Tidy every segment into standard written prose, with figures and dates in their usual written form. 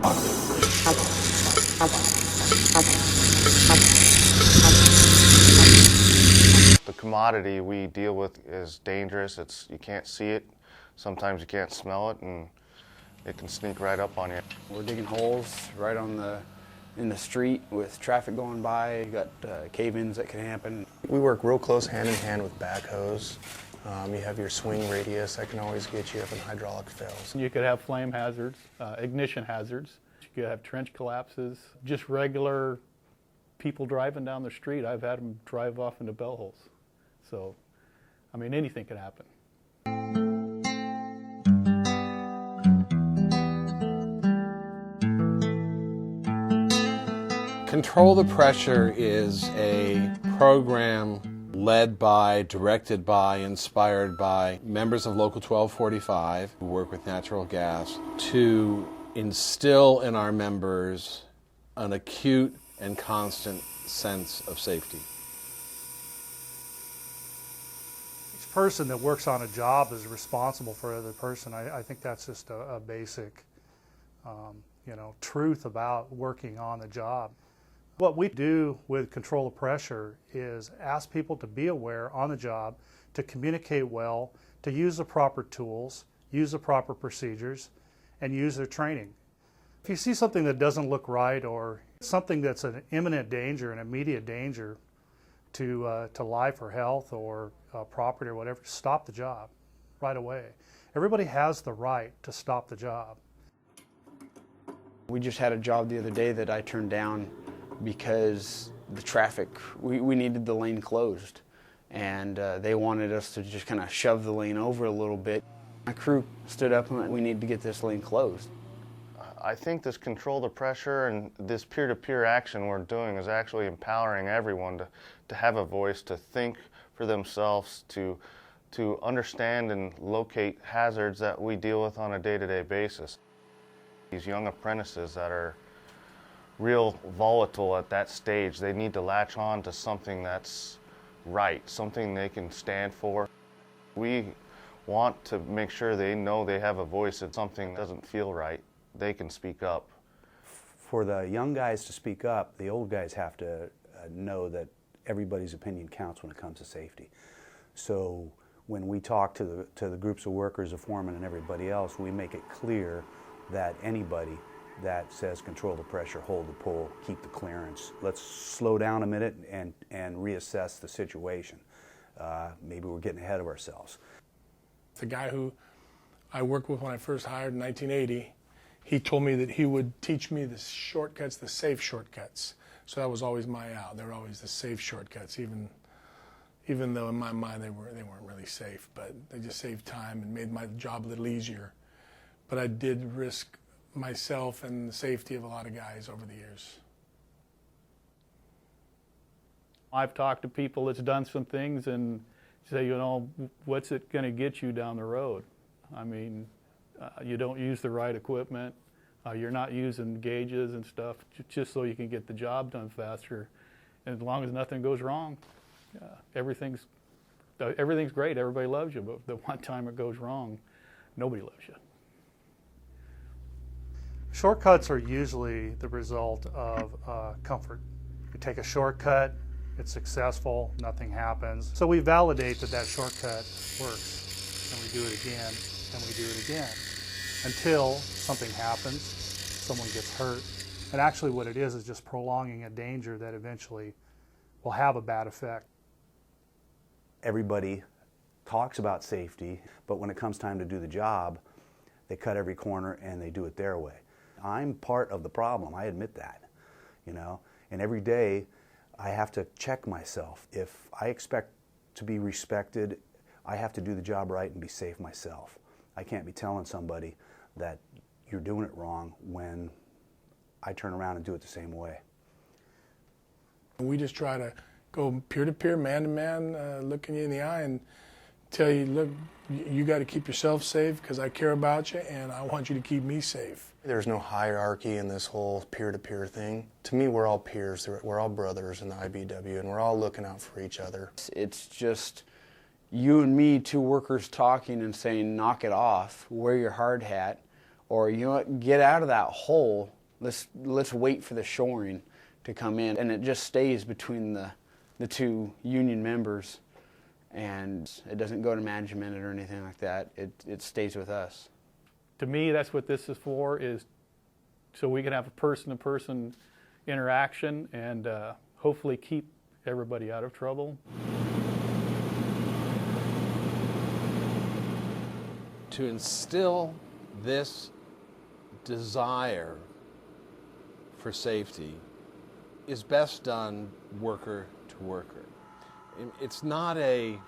The commodity we deal with is dangerous. You can't see it. Sometimes you can't smell it, and it can sneak right up on you. We're digging holes right in the street with traffic going by. You got cave-ins that can happen. We work real close hand in hand with backhoes. You have your swing radius that can always get you if an hydraulic fails. You could have flame hazards, ignition hazards. You could have trench collapses, just regular people driving down the street. I've had them drive off into bell holes. So, I mean, anything could happen. Control the Pressure is a program led by, directed by, inspired by members of Local 1245 who work with natural gas to instill in our members an acute and constant sense of safety. Each person that works on a job is responsible for another person. I think that's just a basic, truth about working on the job. What we do with Control the Pressure is ask people to be aware on the job, to communicate well, to use the proper tools, use the proper procedures, and use their training. If you see something that doesn't look right or something that's an imminent danger, an immediate danger to life or health or property or whatever, stop the job right away. Everybody has the right to stop the job. We just had a job the other day that I turned down because the traffic, we needed the lane closed, and they wanted us to just kind of shove the lane over a little bit. My crew stood up and went, we need to get this lane closed. I think this Control the Pressure and this peer-to-peer action we're doing is actually empowering everyone to have a voice, to think for themselves, to understand and locate hazards that we deal with on a day-to-day basis. These young apprentices that are real volatile at that stage, they need to latch on to something that's right, something they can stand for. We want to make sure they know they have a voice. If something doesn't feel right, they can speak up. For the young guys to speak up, the old guys have to know that everybody's opinion counts when it comes to safety. So when we talk to the groups of workers, the foreman and everybody else, we make it clear that anybody that says control the pressure, hold the pull, keep the clearance. Let's slow down a minute and reassess the situation. Maybe we're getting ahead of ourselves. The guy who I worked with when I first hired in 1980, he told me that he would teach me the shortcuts, the safe shortcuts. So that was always my out. They were always the safe shortcuts, even though in my mind they weren't really safe, but they just saved time and made my job a little easier. But I did risk myself and the safety of a lot of guys over the years. I've talked to people that's done some things and say, what's it going to get you down the road? I mean, you don't use the right equipment. You're not using gauges and stuff just so you can get the job done faster. And as long as nothing goes wrong, everything's great. Everybody loves you. But the one time it goes wrong, nobody loves you. Shortcuts are usually the result of comfort. You take a shortcut, it's successful, nothing happens. So we validate that shortcut works, and we do it again, and we do it again, until something happens, someone gets hurt. And actually what it is just prolonging a danger that eventually will have a bad effect. Everybody talks about safety, but when it comes time to do the job, they cut every corner and they do it their way. I'm part of the problem, I admit that, and every day I have to check myself. If I expect to be respected, I have to do the job right and be safe myself. I can't be telling somebody that you're doing it wrong when I turn around and do it the same way. We just try to go peer-to-peer, man-to-man, looking you in the eye and tell you, look, you got to keep yourself safe because I care about you and I want you to keep me safe. There's no hierarchy in this whole peer-to-peer thing. To me, we're all peers. We're all brothers in the IBEW, and we're all looking out for each other. It's just you and me, two workers talking and saying, knock it off, wear your hard hat, or you know what, get out of that hole. Let's wait for the shoring to come in, and it just stays between the two union members, and it doesn't go to management or anything like that. It stays with us. To me, that's what this is for, is so we can have a person-to-person interaction and hopefully keep everybody out of trouble. To instill this desire for safety is best done worker to worker. It's not a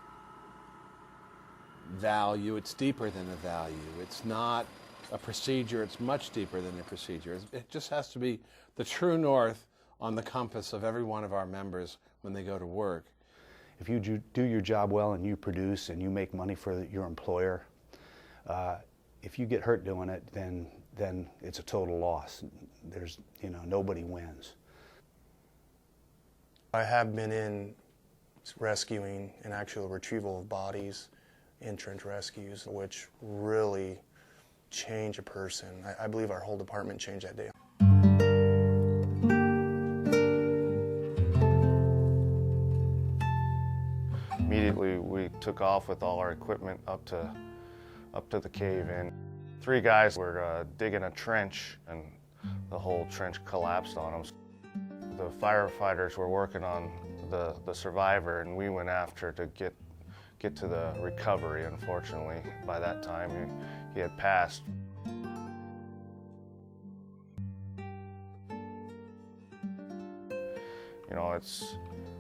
value, it's deeper than a value. It's not a procedure, it's much deeper than a procedure. It just has to be the true north on the compass of every one of our members when they go to work. If you do your job well and you produce and you make money for your employer, if you get hurt doing it, then it's a total loss. There's, nobody wins. I have been in rescuing and actual retrieval of bodies in trench rescues, which really change a person. I believe our whole department changed that day. Immediately we took off with all our equipment up to the cave-in. 3 guys were digging a trench, and the whole trench collapsed on them. The firefighters were working on the survivor, and we went after to get to the recovery. Unfortunately, by that time he had passed.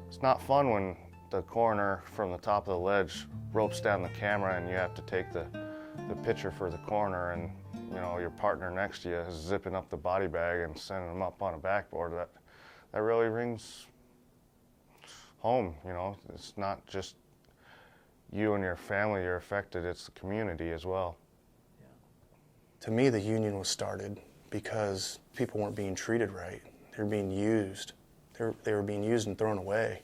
It's not fun when the coroner from the top of the ledge ropes down the camera and you have to take the picture for the coroner, and your partner next to you is zipping up the body bag and sending them up on a backboard. That really rings home. It's not just you and your family you're affected, it's the community as well. To me, the union was started because people weren't being treated right. They were being used. They were being used and thrown away.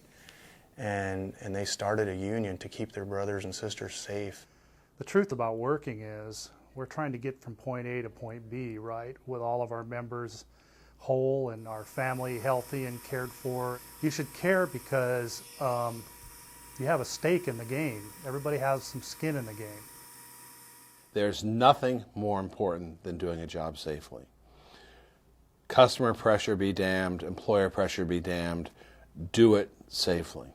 And they started a union to keep their brothers and sisters safe. The truth about working is we're trying to get from point A to point B, right, with all of our members whole and our family healthy and cared for. You should care because you have a stake in the game. Everybody has some skin in the game. There's nothing more important than doing a job safely. Customer pressure be damned, employer pressure be damned, do it safely.